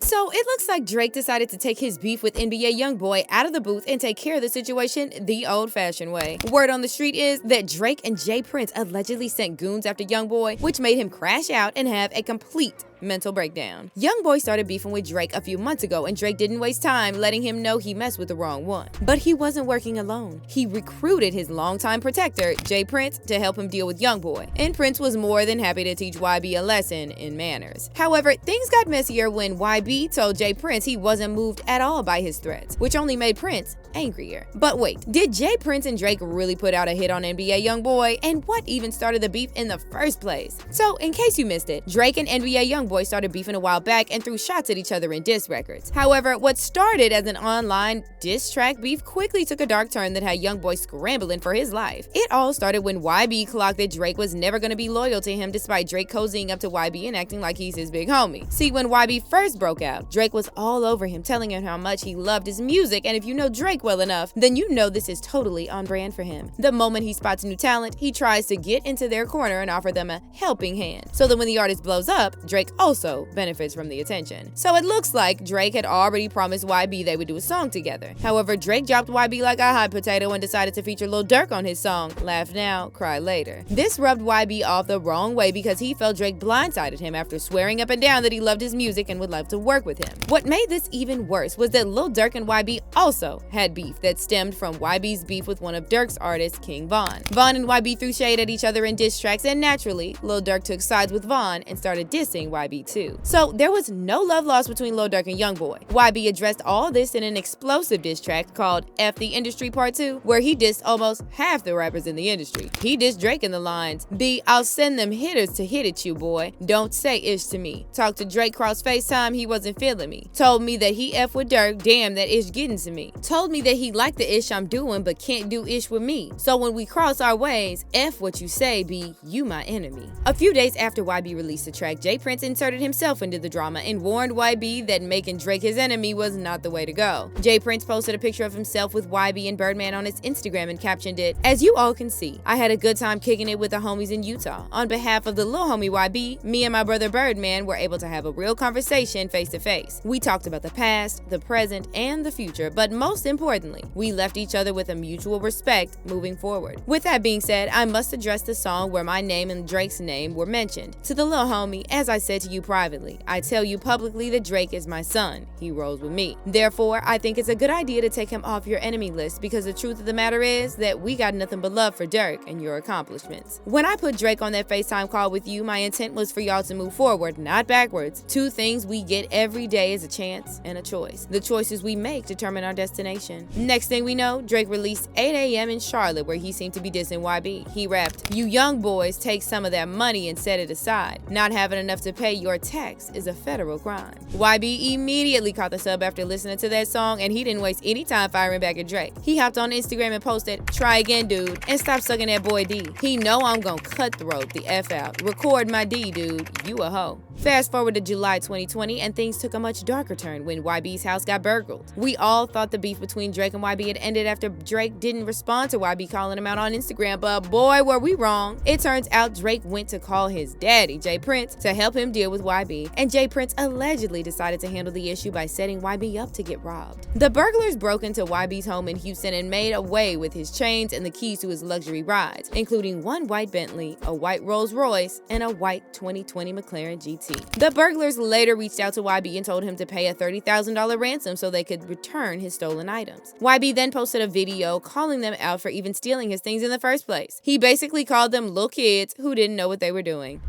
So it looks like Drake decided to take his beef with NBA YoungBoy out of the booth and take care of the situation the old-fashioned way. Word on the street is that Drake and J. Prince allegedly sent goons after YoungBoy, which made him crash out and have a complete mental breakdown. YoungBoy started beefing with Drake a few months ago, and Drake didn't waste time letting him know he messed with the wrong one. But he wasn't working alone. He recruited his longtime protector, J. Prince, to help him deal with YoungBoy, and Prince was more than happy to teach YB a lesson in manners. However, things got messier when YB told J. Prince he wasn't moved at all by his threats, which only made Prince angrier. But wait, did J. Prince and Drake really put out a hit on NBA YoungBoy? And what even started the beef in the first place? So, in case you missed it, Drake and NBA YoungBoy started beefing a while back and threw shots at each other in diss records. However, what started as an online diss track beef quickly took a dark turn that had YoungBoy scrambling for his life. It all started when YB clocked that Drake was never going to be loyal to him despite Drake cozying up to YB and acting like he's his big homie. See, when YB first broke out, Drake was all over him, telling him how much he loved his music, and if you know Drake well enough, then you know this is totally on brand for him. The moment he spots new talent, he tries to get into their corner and offer them a helping hand, so that when the artist blows up, Drake also benefits from the attention. So it looks like Drake had already promised YB they would do a song together. However, Drake dropped YB like a hot potato and decided to feature Lil Durk on his song, Laugh Now, Cry Later. This rubbed YB off the wrong way because he felt Drake blindsided him after swearing up and down that he loved his music and would love to work with him. What made this even worse was that Lil Durk and YB also had beef that stemmed from YB's beef with one of Durk's artists, King Von. Von and YB threw shade at each other in diss tracks, and naturally, Lil Durk took sides with Von and started dissing YB too. So there was no love lost between Lil Durk and YoungBoy. YB addressed all this in an explosive diss track called F the Industry Part 2, where he dissed almost half the rappers in the industry. He dissed Drake in the lines, "B, I'll send them hitters to hit at you, boy. Don't say ish to me. Talked to Drake cross FaceTime, he wasn't feeling me. Told me that he F with Durk, damn that ish getting to me. Told me that he liked the ish I'm doing but can't do ish with me. So when we cross our ways, F what you say, B, you my enemy." A few days after YB released the track, J. Prince inserted himself into the drama and warned YB that making Drake his enemy was not the way to go. J. Prince posted a picture of himself with YB and Birdman on his Instagram and captioned it, "As you all can see, I had a good time kicking it with the homies in Utah. On behalf of the lil homie YB, me and my brother Birdman were able to have a real conversation face to face. We talked about the past, the present, and the future, but most importantly, we left each other with a mutual respect moving forward. With that being said, I must address the song where my name and Drake's name were mentioned. To the lil homie, as I said to you privately, I tell you publicly that Drake is my son. He rolls with me. Therefore, I think it's a good idea to take him off your enemy list because the truth of the matter is that we got nothing but love for Durk and your accomplishments. When I put Drake on that FaceTime call with you, my intent was for y'all to move forward, not backwards. Two things we get every day is a chance and a choice. The choices we make determine our destination." Next thing we know, Drake released 8 a.m. in Charlotte where he seemed to be dissing YB. He rapped, "You young boys take some of that money and set it aside. Not having enough to pay your tax is a federal crime." YB immediately caught the sub after listening to that song, and he didn't waste any time firing back at Drake. He hopped on Instagram and posted, "Try again, dude, and stop sucking that boy D. He know I'm gon' cutthroat the F out. Record my D, dude. You a hoe." Fast forward to July 2020, and things took a much darker turn when YB's house got burgled. We all thought the beef between Drake and YB had ended after Drake didn't respond to YB calling him out on Instagram, but boy, were we wrong. It turns out Drake went to call his daddy, J. Prince, to help him deal with YB, and J. Prince allegedly decided to handle the issue by setting YB up to get robbed. The burglars broke into YB's home in Houston and made away with his chains and the keys to his luxury rides, including one white Bentley, a white Rolls Royce, and a white 2020 McLaren GT. The burglars later reached out to YB and told him to pay a $30,000 ransom so they could return his stolen items. YB then posted a video calling them out for even stealing his things in the first place. He basically called them little kids who didn't know what they were doing.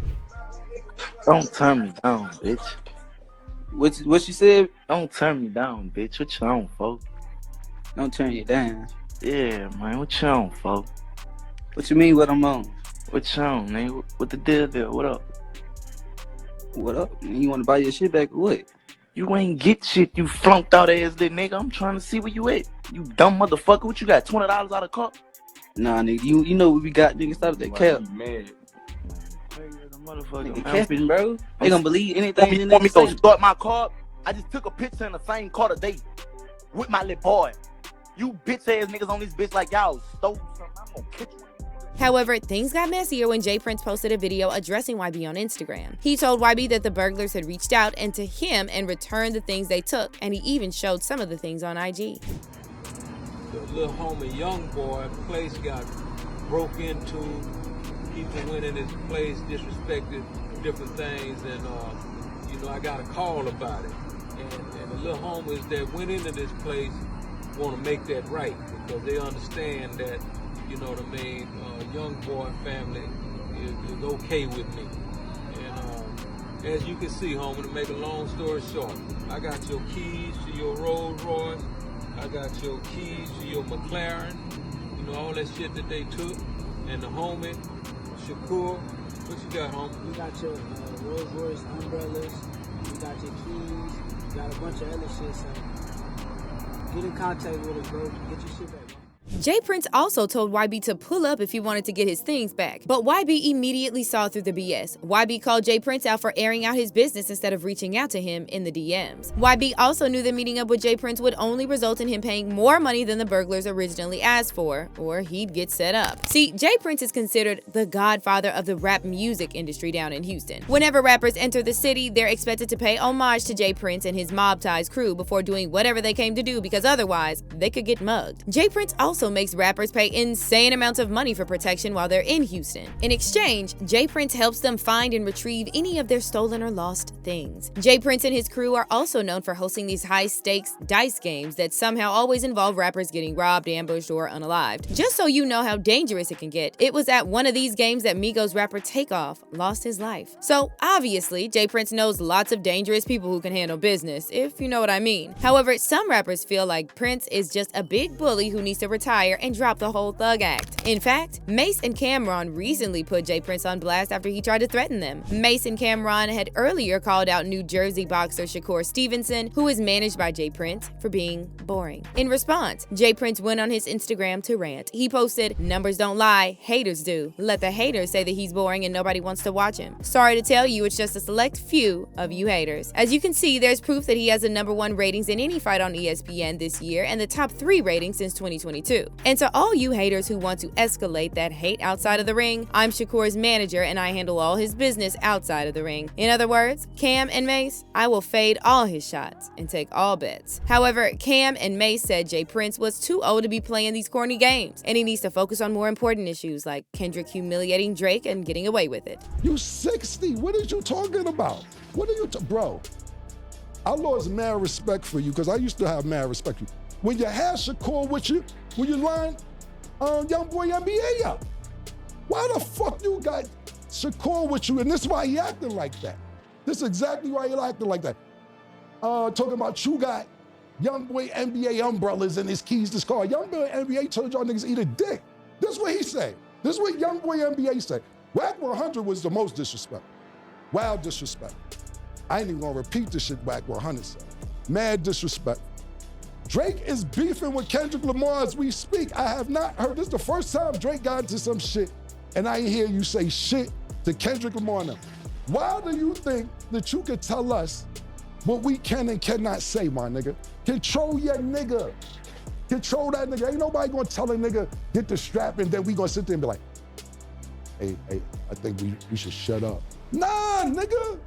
"Don't turn me down, bitch." What you said? "Don't turn me down, bitch. What you on, folks?" Don't turn you down. Yeah, man. What you on, folks? What you mean what I'm on? What you on, man? What the deal? What up? What up? You want to buy your shit back or what? You ain't get shit, you flunked out ass little nigga. I'm trying to see where you at. You dumb motherfucker. What you got? $20 out of car? Nah, nigga. You know what we got, nigga. Stop that cap. Mad. Motherfucker, Nigga, man. capping, bro. They gonna believe anything. Want me to start my car? I just took a picture in the same car today with my little boy. You bitch ass niggas on this bitch like y'all stole something. I'm gonna catch you. However, things got messier when J Prince posted a video addressing YB on Instagram. He told YB that the burglars had reached out and to him and returned the things they took, and he even showed some of the things on IG. The little homie YoungBoy place got broke into. People went in his place, disrespected different things, and I got a call about it. And the little homies that went into this place want to make that right because they understand that, you know what I mean, YoungBoy family is okay with me. And as you can see, homie, to make a long story short, I got your keys to your Rolls Royce. I got your keys to your McLaren, all that shit that they took. And the homie, Shakur, what you got, homie? We got your Rolls Royce umbrellas, we got your keys, we got a bunch of other shit, so get in contact with us, bro. Get your shit back, bro. J Prince also told YB to pull up if he wanted to get his things back, but YB immediately saw through the BS. YB called J Prince out for airing out his business instead of reaching out to him in the DMs. YB also knew that meeting up with J Prince would only result in him paying more money than the burglars originally asked for, or he'd get set up. See, J Prince is considered the godfather of the rap music industry down in Houston. Whenever rappers enter the city, they're expected to pay homage to J Prince and his mob ties crew before doing whatever they came to do, because otherwise, they could get mugged. J Prince also makes rappers pay insane amounts of money for protection while they're in Houston. In exchange, J Prince helps them find and retrieve any of their stolen or lost things. J Prince and his crew are also known for hosting these high-stakes dice games that somehow always involve rappers getting robbed, ambushed, or unalived. Just so you know how dangerous it can get, it was at one of these games that Migos rapper Takeoff lost his life. So obviously, J Prince knows lots of dangerous people who can handle business, if you know what I mean. However, some rappers feel like Prince is just a big bully who needs to retire and drop the whole thug act. In fact, Mase and Cam'ron recently put J Prince on blast after he tried to threaten them. Mase and Cam'ron had earlier called out New Jersey boxer Shakur Stevenson, who is managed by J Prince, for being boring. In response, J Prince went on his Instagram to rant. He posted, "Numbers don't lie, haters do. Let the haters say that he's boring and nobody wants to watch him. Sorry to tell you, it's just a select few of you haters." As you can see, there's proof that he has the #1 ratings in any fight on ESPN this year and the top 3 ratings since 2022. And to all you haters who want to escalate that hate outside of the ring, I'm Shakur's manager and I handle all his business outside of the ring. In other words, Cam and Mase, I will fade all his shots and take all bets. However, Cam and Mase said J Prince was too old to be playing these corny games, and he needs to focus on more important issues like Kendrick humiliating Drake and getting away with it. You 60, what are you talking about? What are you, bro? I lost mad respect for you because I used to have mad respect for you. When you had Shakur with you, when you lined YoungBoy NBA up, why the fuck you got Shakur with you? And this is why he acting like that. This is exactly why he acting like that. Talking about you got YoungBoy NBA umbrellas and his keys to his car. YoungBoy NBA told y'all niggas eat a dick. This is what he said. This is what YoungBoy NBA said. Wack 100 was the most disrespect. Wild disrespect. I ain't even gonna repeat the shit Wack 100 said. Mad disrespect. Drake is beefing with Kendrick Lamar as we speak. I have not heard, this is the first time Drake got into some shit and I hear you say shit to Kendrick Lamar now. Why do you think that you could tell us what we can and cannot say, my nigga? Control your nigga. Control that nigga. Ain't nobody gonna tell a nigga, get the strap, and then we gonna sit there and be like, hey, I think we should shut up. Nah, nigga.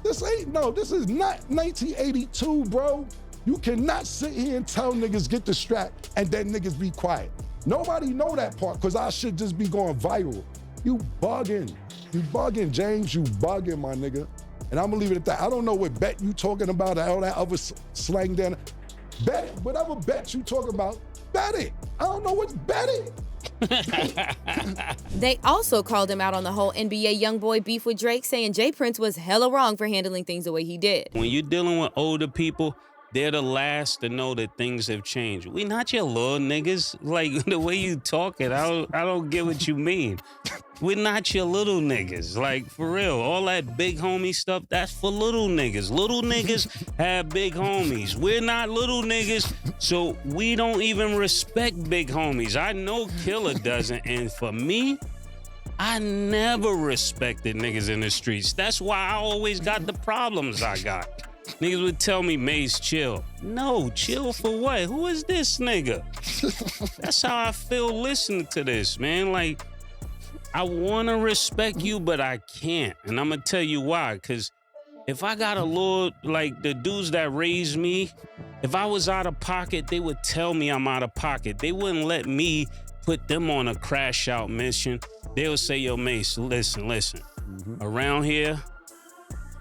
This is not 1982, bro. You cannot sit here and tell niggas get the strap and then niggas be quiet. Nobody know that part because our shit just be going viral. You bugging. You bugging, James. You bugging, my nigga. And I'm gonna leave it at that. I don't know what bet you talking about or all that other slang then. Bet it. Whatever bet you talking about, bet it. I don't know what's bet it. They also called him out on the whole NBA YoungBoy beef with Drake, saying J Prince was hella wrong for handling things the way he did. When you're dealing with older people, they're the last to know that things have changed. We not your little niggas. Like, the way you talking, I don't get what you mean. We're not your little niggas. Like, for real, all that big homie stuff, that's for little niggas. Little niggas have big homies. We're not little niggas, so we don't even respect big homies. I know Killer doesn't, and for me, I never respected niggas in the streets. That's why I always got the problems I got. Niggas would tell me, Mase, chill. No, chill for what? Who is this nigga? That's how I feel listening to this, man. Like, I want to respect you, but I can't. And I'm going to tell you why. Because if I got a little, like the dudes that raised me, if I was out of pocket, they would tell me I'm out of pocket. They wouldn't let me put them on a crash out mission. They would say, yo, Mase, listen. Around here,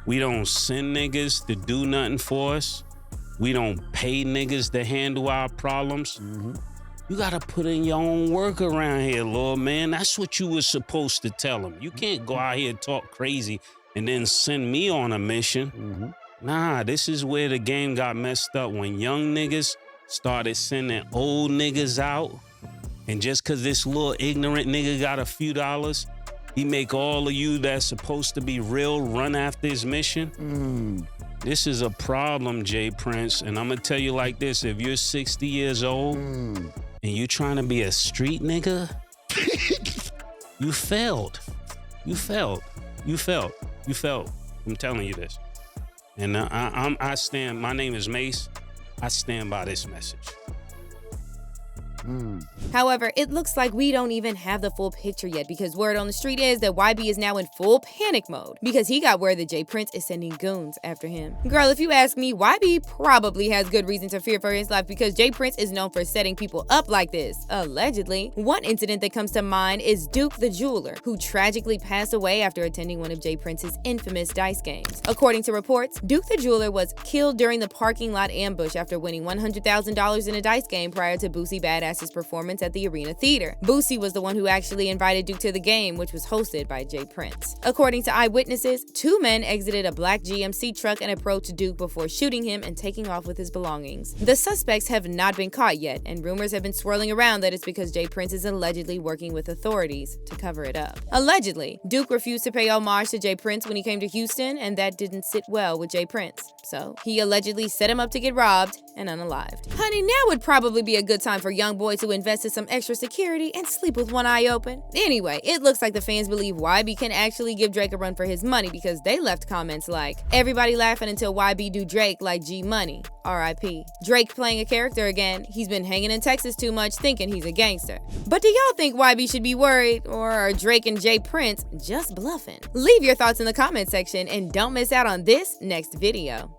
we don't send niggas to do nothing for us. We don't pay niggas to handle our problems. You gotta put in your own work around here, Lord, man. That's what you were supposed to tell them. You can't go out here and talk crazy and then send me on a mission. Nah, this is where the game got messed up, when young niggas started sending old niggas out. And just cause this little ignorant nigga got a few dollars, he make all of you that's supposed to be real run after his mission. This is a problem, Jay Prince. And I'm gonna tell you like this, if you're 60 years old and you trying to be a street nigga, you failed. You failed. I'm telling you this. And I stand, my name is Mase. I stand by this message. However, it looks like we don't even have the full picture yet, because word on the street is that YB is now in full panic mode because he got word that Jay Prince is sending goons after him. Girl, if you ask me, YB probably has good reason to fear for his life, because Jay Prince is known for setting people up like this, allegedly. One incident that comes to mind is Duke the jeweler, who tragically passed away after attending one of Jay Prince's infamous dice games. According to reports, Duke the jeweler was killed during the parking lot ambush after winning $100,000 in a dice game prior to Boosie Badass's performance at the Arena Theater. Boosie was the one who actually invited Duke to the game, which was hosted by Jay Prince. According to eyewitnesses, two men exited a black GMC truck and approached Duke before shooting him and taking off with his belongings. The suspects have not been caught yet, and rumors have been swirling around that it's because Jay Prince is allegedly working with authorities to cover it up. Allegedly, Duke refused to pay homage to Jay Prince when he came to Houston, and that didn't sit well with Jay Prince. So he allegedly set him up to get robbed and unalived. Honey, now would probably be a good time for YoungBoy to invest in some extra security and sleep with one eye open. Anyway, it looks like the fans believe YB can actually give Drake a run for his money, because they left comments like, everybody laughing until YB do Drake like G Money, RIP. Drake playing a character again. He's been hanging in Texas too much thinking he's a gangster. But do y'all think YB should be worried, or are Drake and Jay Prince just bluffing? Leave your thoughts in the comment section and don't miss out on this next video.